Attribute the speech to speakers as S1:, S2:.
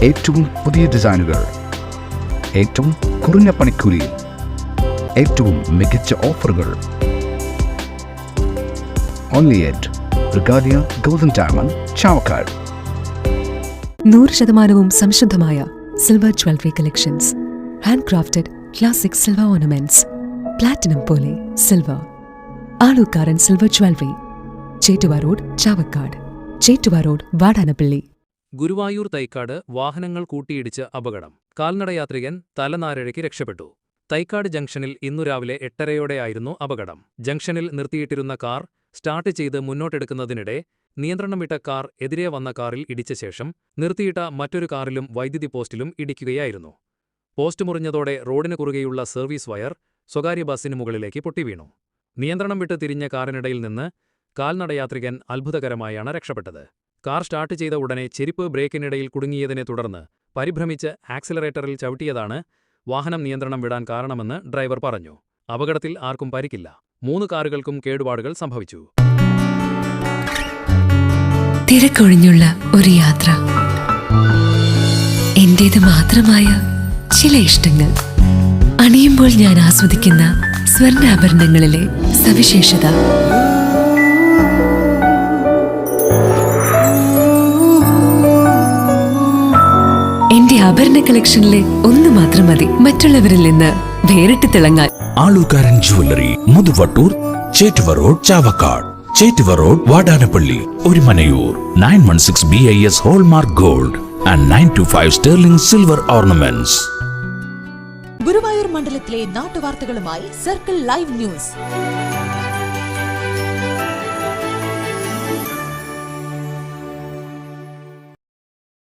S1: ഏറ്റവും പുതിയ ഡിസൈനുകൾ, ഏറ്റവും കുറഞ്ഞ പണിക്കൂലി, ഏറ്റവും മികച്ച ഓഫറുകൾ. Only at Regalia Golden Diamond, Chavakkad.
S2: 100% സംശുദ്ധമായ silver jewellery collections. Hand crafted classic silver ornaments. Platinum പോലെ silver. Alukkaran silver jewellery. Chettuva road, Chavakkad. Chettuva road, Vadanappally.
S3: Guruvayur Thaikkad വാഹനങ്ങൾ കൂട്ടിയിടിച്ച് അപകടം. കാൽനടയാത്രികൻ തലനാരിഴയ്ക്ക് രക്ഷപ്പെട്ടു. തൈക്കാട് ജംഗ്ഷനിൽ ഇന്നു രാവിലെ 8:30യോടെയായിരുന്നു അപകടം. ജംഗ്ഷനിൽ നിർത്തിയിട്ടിരുന്ന കാർ സ്റ്റാർട്ട് ചെയ്ത് മുന്നോട്ടെടുക്കുന്നതിനിടെ നിയന്ത്രണം വിട്ട കാർ എതിരെ വന്ന കാറിൽ ഇടിച്ച ശേഷം നിർത്തിയിട്ട മറ്റൊരു കാറിലും വൈദ്യുതി പോസ്റ്റിലും ഇടിക്കുകയായിരുന്നു. പോസ്റ്റ് മുറിഞ്ഞതോടെ റോഡിന് കുറുകെയുള്ള സർവീസ് വയർ സ്വകാര്യ ബസ്സിന് മുകളിലേക്ക് പൊട്ടിവീണു. നിയന്ത്രണം വിട്ട് തിരിഞ്ഞ കാറിനിടയിൽ നിന്ന് കാൽനടയാത്രികൻ അത്ഭുതകരമായാണ് രക്ഷപ്പെട്ടത്. കാർ സ്റ്റാർട്ട് ചെയ്ത ഉടനെ ചെരിപ്പ് ബ്രേക്കിനിടയിൽ കുടുങ്ങിയതിനെ തുടർന്ന് പരിഭ്രമിച്ച് ആക്സിലറേറ്ററിൽ ചവിട്ടിയതാണ് വാഹനം നിയന്ത്രണം വിടാൻ കാരണമെന്ന് ഡ്രൈവർ പറഞ്ഞു. അപകടത്തിൽ ആർക്കും പരിക്കില്ല. 3 കാറുകൾക്കും കേടുപാടുകൾ സംഭവിച്ചു.
S2: തിരക്കൊഴിഞ്ഞുള്ള ഒരു യാത്ര, എന്റേത് മാത്രമായ ചില ഇഷ്ടങ്ങൾ, അണിയുമ്പോൾ ഞാൻ ആസ്വദിക്കുന്ന സ്വർണ്ണാഭരണങ്ങളിലെ സവിശേഷത. എന്റെ ആഭരണ കളക്ഷനിലെ ഒന്ന് മാത്രം മതി മറ്റുള്ളവരിൽ നിന്ന് വേറിട്ട് തിളങ്ങാൻ.
S4: Alukkaran jewellery, Muthuvattoor, Chettuva road, Chavakkad. Chettuva road, Vadanappally, Orumanayur. 916 BIS hallmark gold and 925 sterling silver ornaments.
S5: ഗുരുവായൂർ മണ്ഡലത്തിലെ നാട്ടുവാർത്തകളുമായി സർക്കിൾ ലൈവ് ന്യൂസ്.